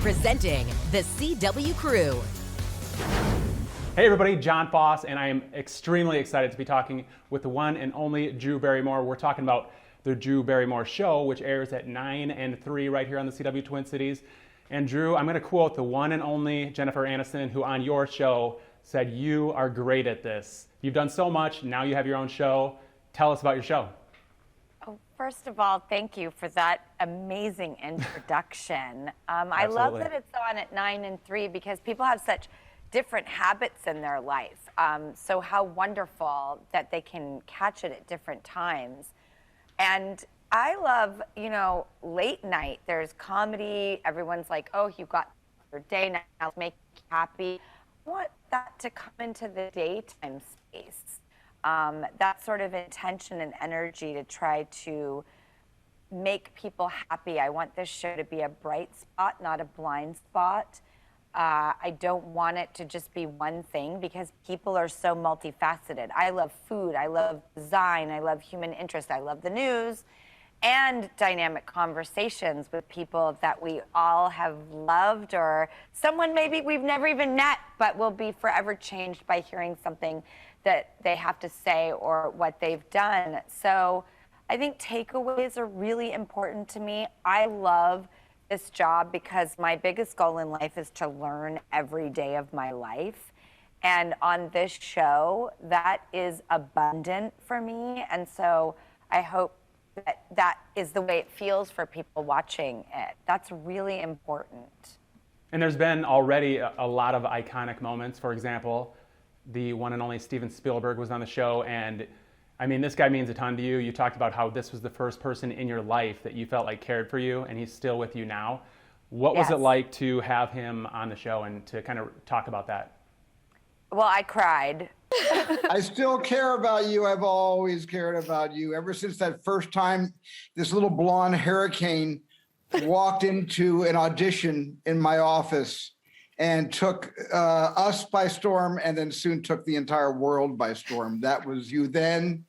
Presenting the CW Crew. Hey everybody, John Foss, and I am extremely excited to be talking with the one and only Drew Barrymore. We're talking about the Drew Barrymore Show, which airs at 9 and 3 right here on the CW Twin Cities. And Drew, I'm going to quote the one and only Jennifer Aniston, who on your show said, "You are great at this. You've done so much, now you have your own show. Tell us about your show." Oh, first of all, thank you for that amazing introduction. I love that it's on at 9 and 3 because people have such different habits in their life. So how wonderful that they can catch it at different times. And I love, late night, there's comedy. Everyone's like, oh, you got your day now, make you happy. I want that to come into the daytime space. That sort of intention and energy to try to make people happy. I want this show to be a bright spot, not a blind spot. I don't want it to just be one thing because people are so multifaceted. I love food, I love design, I love human interest, I love the news, and dynamic conversations with people that we all have loved, or someone maybe we've never even met, but will be forever changed by hearing something that they have to say or what they've done. So I think takeaways are really important to me. I love this job because my biggest goal in life is to learn every day of my life. And on this show, that is abundant for me. And so I hope that that is the way it feels for people watching it. That's really important. And there's been already a lot of iconic moments. For example, the one and only Steven Spielberg was on the show, and I mean, this guy means a ton to you. You talked about how this was the first person in your life that you felt like cared for you, and he's still with you now. What was it like to have him on the show and to kind of talk about that? Well, I cried. I still care about you. I've always cared about you. Ever since that first time this little blonde hurricane walked into an audition in my office and took us by storm, and then soon took the entire world by storm. That was you then,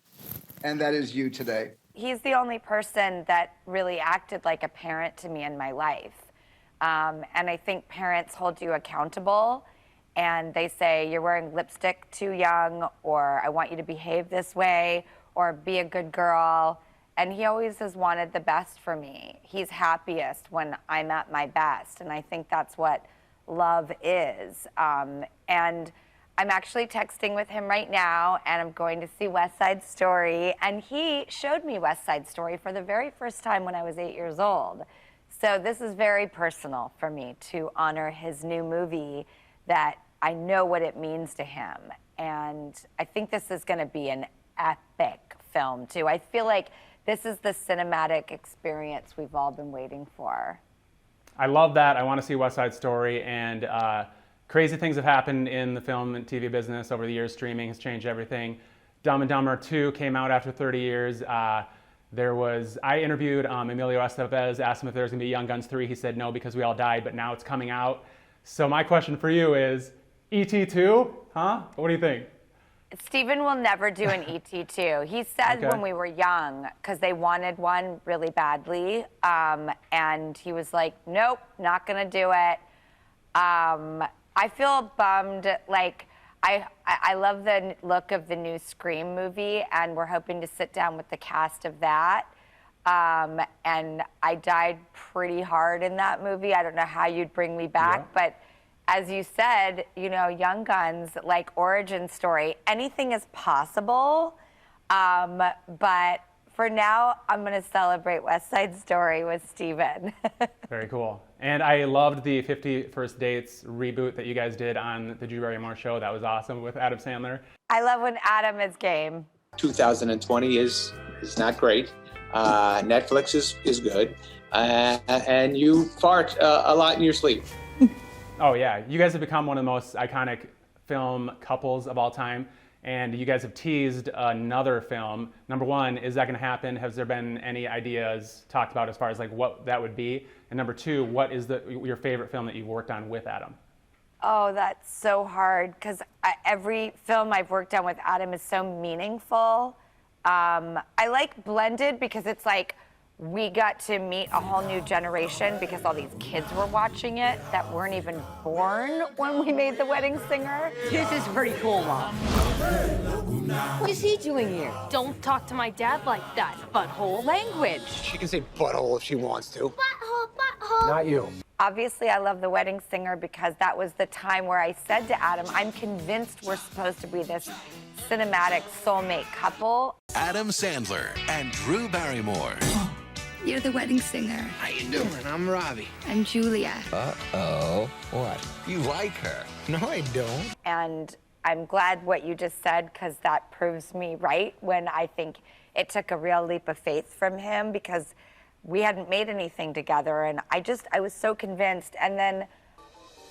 and that is you today. He's the only person that really acted like a parent to me in my life. And I think parents hold you accountable, and they say, you're wearing lipstick too young, or I want you to behave this way, or be a good girl. And he always has wanted the best for me. He's happiest when I'm at my best, and I think that's what love is. And I'm actually texting with him right now, and I'm going to see West Side Story, and he showed me West Side Story for the very first time when I was 8 years old. So this is very personal for me to honor his new movie that I know what it means to him. And I think this is going to be an epic film too. I feel like this is the cinematic experience we've all been waiting for. I love that. I want to see West Side Story, and crazy things have happened in the film and TV business over the years. Streaming has changed everything. Dumb and Dumber 2 came out after 30 years. I interviewed Emilio Estevez, asked him if there was going to be Young Guns 3. He said no because we all died, but now it's coming out. So my question for you is, E.T. 2, huh? What do you think? Steven will never do an E.T. 2. He said when we were young, because they wanted one really badly, and he was like, nope, not going to do it. I feel bummed. Like, I love the look of the new Scream movie, and we're hoping to sit down with the cast of that. And I died pretty hard in that movie. I don't know how you'd bring me back, but as you said, Young Guns, like origin story, anything is possible. But for now, I'm going to celebrate West Side Story with Steven. Very cool. And I loved the 50 First Dates reboot that you guys did on the Drew Barrymore Show. That was awesome with Adam Sandler. I love when Adam is game. 2020 is not great. Netflix is good. And you fart a lot in your sleep. Oh yeah, you guys have become one of the most iconic film couples of all time, and you guys have teased another film. Number one, is that going to happen? Has there been any ideas talked about as far as like what that would be? And number two, what is your favorite film that you've worked on with Adam? Oh, that's so hard because every film I've worked on with Adam is so meaningful. I like Blended because it's like we got to meet a whole new generation because all these kids were watching it that weren't even born when we made The Wedding Singer. This is pretty cool, Mom. What is he doing here? Don't talk to my dad like that. Butthole language. She can say butthole if she wants to. Butthole, butthole. Not you. Obviously, I love The Wedding Singer because that was the time where I said to Adam, I'm convinced we're supposed to be this cinematic soulmate couple. Adam Sandler and Drew Barrymore. You're the wedding singer. How you doing? I'm Robbie. I'm Julia. Uh-oh. What? You like her? No, I don't. And I'm glad what you just said because that proves me right when I think it took a real leap of faith from him because we hadn't made anything together. And I was so convinced. And then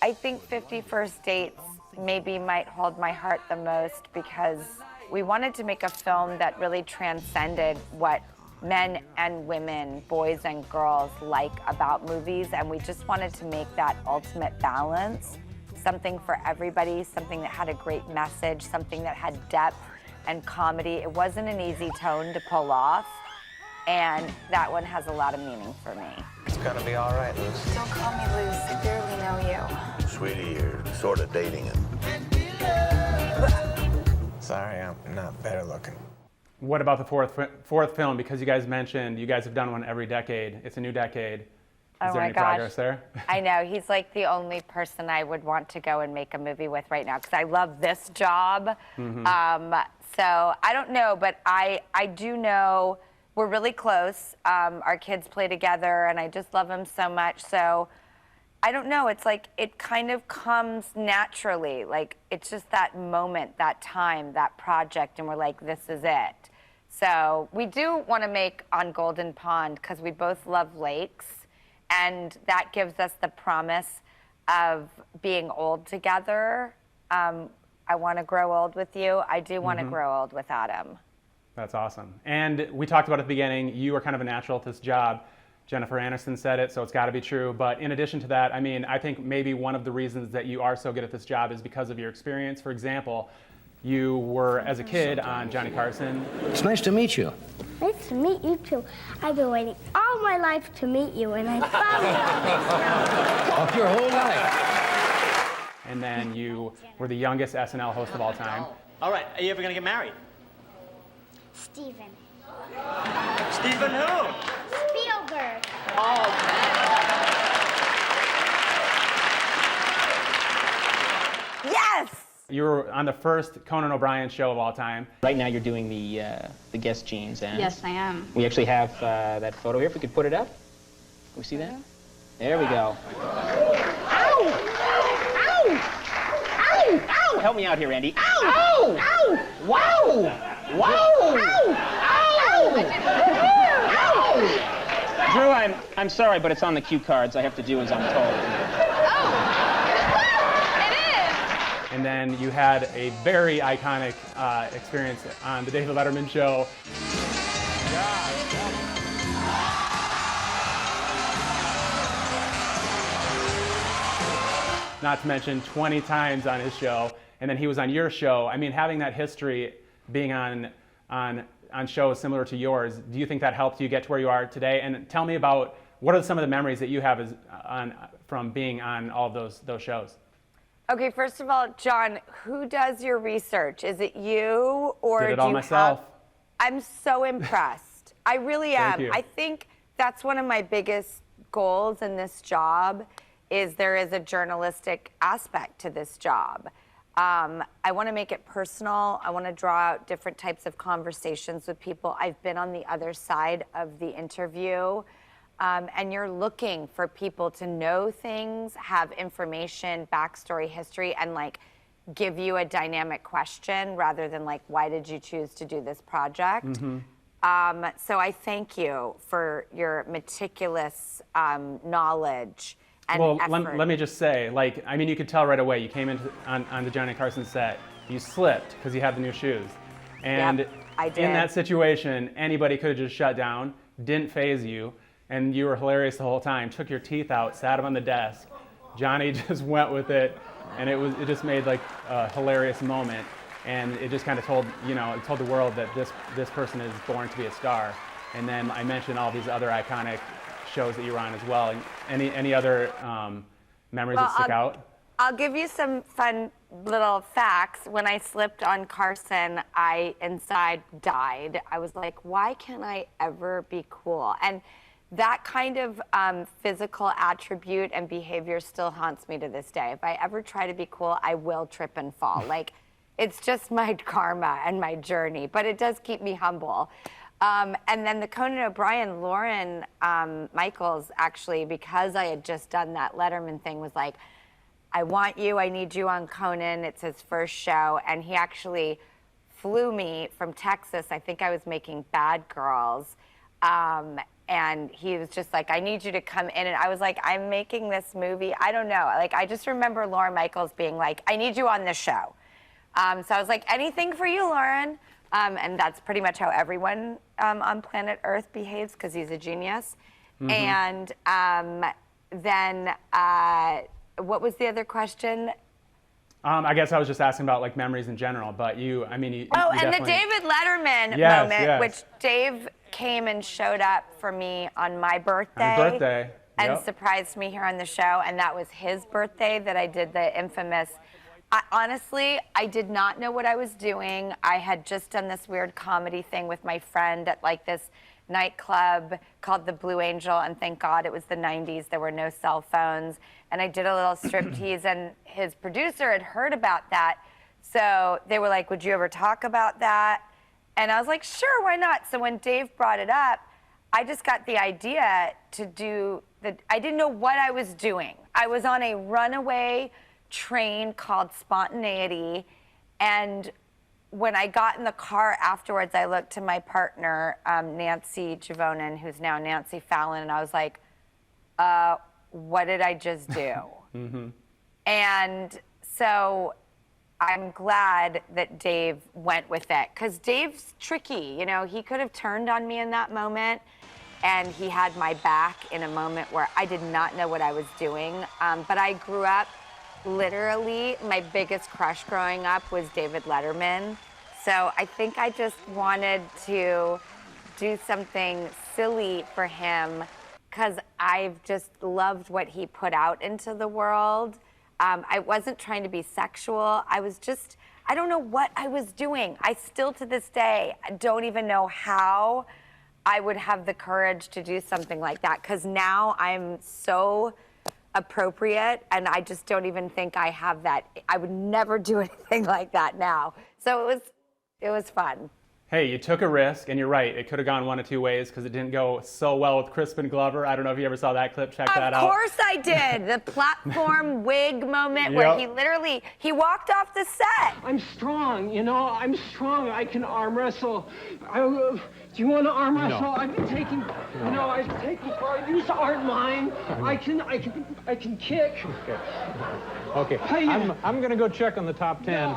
I think 50 First Dates maybe might hold my heart the most because we wanted to make a film that really transcended what men and women, boys and girls like about movies, and we just wanted to make that ultimate balance, something for everybody, something that had a great message, something that had depth and comedy. It wasn't an easy tone to pull off, and that one has a lot of meaning for me. It's gonna be all right, Luce. Don't call me Luce. I barely know you. Sweetie, you're sort of dating him. Sorry, I'm not better looking. What about the fourth film? Because you guys mentioned you guys have done one every decade. It's a new decade. Is there any progress there? I know. He's like the only person I would want to go and make a movie with right now because I love this job. So I don't know, but I do know we're really close. Our kids play together, and I just love them so much. So I don't know. It's like it kind of comes naturally. Like it's just that moment, that time, that project, and we're like, this is it. So we do want to make On Golden Pond because we both love lakes, and that gives us the promise of being old together. I want to grow old with you. I do want to grow old with Adam. That's awesome. And we talked about at the beginning, you are kind of a natural at this job. Jennifer Aniston said it, so it's got to be true. But in addition to that, I mean, I think maybe one of the reasons that you are so good at this job is because of your experience. For example, you were, as a kid, on Johnny Carson. It's nice to meet you. Nice to meet you, too. I've been waiting all my life to meet you, and I finally Of your whole life. And then you were the youngest SNL host of all time. All right, are you ever going to get married? Steven. Steven who? Spielberg. Yes! You were on the first Conan O'Brien show of all time. Right now you're doing the guest jeans, and Yes, I am. we actually have that photo here. If we could put it up. Can we see that? There we go. Ow! Ow! Ow! Ow! Help me out here, Andy. Ow! Ow! Ow! Wow! Wow! Ow! Ow! Drew, I'm sorry, but it's on the cue cards. I have to do as I'm told. And then you had a very iconic experience on the David Letterman show. Not to mention 20 times on his show, and then he was on your show. I mean, having that history, being on shows similar to yours, do you think that helped you get to where you are today? And tell me about what are some of the memories that you have from being on all of those shows? Okay, first of all, John, who does your research? Is it you or Did it do all you myself. I'm so impressed. I really am. Thank you. I think that's one of my biggest goals in this job is there is a journalistic aspect to this job. I want to make it personal. I want to draw out different types of conversations with people. I've been on the other side of the interview. And you're looking for people to know things, have information, backstory, history, and like give you a dynamic question rather than like, why did you choose to do this project? So I thank you for your meticulous knowledge and effort. Let me just say, like, I mean, you could tell right away. You came into on the Johnny Carson set, you slipped because you had the new shoes, and Yep, I did. in that situation, anybody could have just shut down, didn't faze you. And you were hilarious the whole time. Took your teeth out, sat them on the desk. Johnny just went with it, and it just made like a hilarious moment. And it just kind of told the world that this person is born to be a star. And then I mentioned all these other iconic shows that you were on as well. And any other memories that stick out? I'll give you some fun little facts. When I slipped on Carson, I inside died. I was like, why can't I ever be cool? And that kind of physical attribute and behavior still haunts me to this day. If I ever try to be cool, I will trip and fall. Like, it's just my karma and my journey, but it does keep me humble. And then the Conan O'Brien, Lauren Michaels, actually, because I had just done that Letterman thing, was like, I want you, I need you on Conan. It's his first show. And he actually flew me from Texas. I think I was making Bad Girls. And he was just like, I need you to come in. And I was like, I'm making this movie. I don't know. Like, I just remember Lauren Michaels being like, I need you on this show. So I was like, anything for you, Lauren. And that's pretty much how everyone on planet Earth behaves, because he's a genius. And then what was the other question? I guess I was just asking about like memories in general, but you and the David Letterman moment, which Dave came and showed up for me on my birthday, and surprised me here on the show, and that was his birthday that I did the infamous. Honestly, I did not know what I was doing. I had just done this weird comedy thing with my friend at like this nightclub called the Blue Angel, and thank God it was the 90s. There were no cell phones, and I did a little striptease, and his producer had heard about that, so they were like, would you ever talk about that? And I was like, sure, why not? So when Dave brought it up, I just got the idea to do I didn't know what I was doing. I was on a runaway train called Spontaneity, and when I got in the car afterwards, I looked to my partner, Nancy Javonen, who's now Nancy Fallon, and I was like, what did I just do? And so I'm glad that Dave went with it, because Dave's tricky. You know, he could have turned on me in that moment, and he had my back in a moment where I did not know what I was doing. But I grew up, literally, my biggest crush growing up was David Letterman. So I think I just wanted to do something silly for him, because I've just loved what he put out into the world. I wasn't trying to be sexual. I was just, I don't know what I was doing. I still, to this day, don't even know how I would have the courage to do something like that, because now I'm so appropriate, and I just don't even think I have that. I would never do anything like that now. So it was fun. Hey, you took a risk, and you're right. It could have gone one of two ways, because it didn't go so well with Crispin Glover. I don't know if you ever saw that clip. Check that out. Of course I did. The platform wig moment where he walked off the set. I'm strong, you know. I'm strong. I can arm wrestle. Do you want to arm wrestle? No. I've been taking, I've taken part. These aren't mine. I can kick. Okay. Hey, I'm gonna go check on the top 10. No,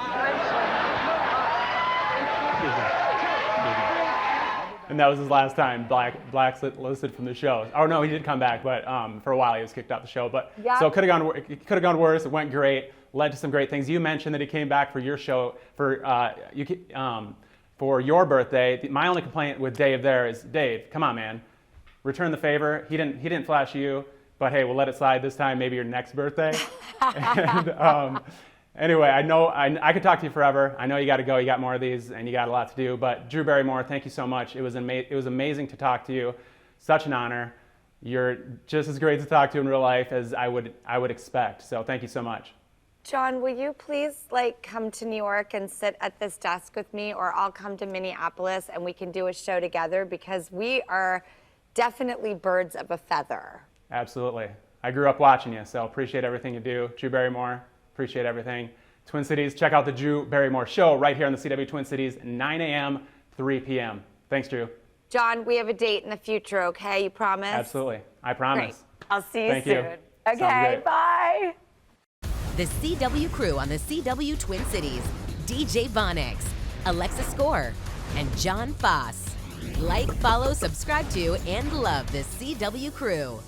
And that was his last time blacklisted from the show. Oh no, he did come back, but for a while he was kicked off the show. But so it could have gone worse. It went great, led to some great things. You mentioned that he came back for your show for your birthday. My only complaint with Dave there is, Dave, come on, man, return the favor. He didn't flash you, but hey, we'll let it slide this time. Maybe your next birthday. And, anyway, I know I could talk to you forever. I know you got to go. You got more of these, and you got a lot to do. But Drew Barrymore, thank you so much. It was amazing to talk to you. Such an honor. You're just as great to talk to in real life as I would expect. So thank you so much. John, will you please come to New York and sit at this desk with me, or I'll come to Minneapolis and we can do a show together, because we are definitely birds of a feather. Absolutely. I grew up watching you, so appreciate everything you do. Drew Barrymore, appreciate everything. Twin Cities, check out the Drew Barrymore Show right here on the CW Twin Cities, 9 a.m., 3 p.m. Thanks, Drew. John, we have a date in the future, okay? You promise? Absolutely. I promise. Great. I'll see you Thank soon. You. Okay, bye. The CW crew on the CW Twin Cities, DJ Vonix, Alexa Score, and John Foss. Like, follow, subscribe to, and love the CW crew.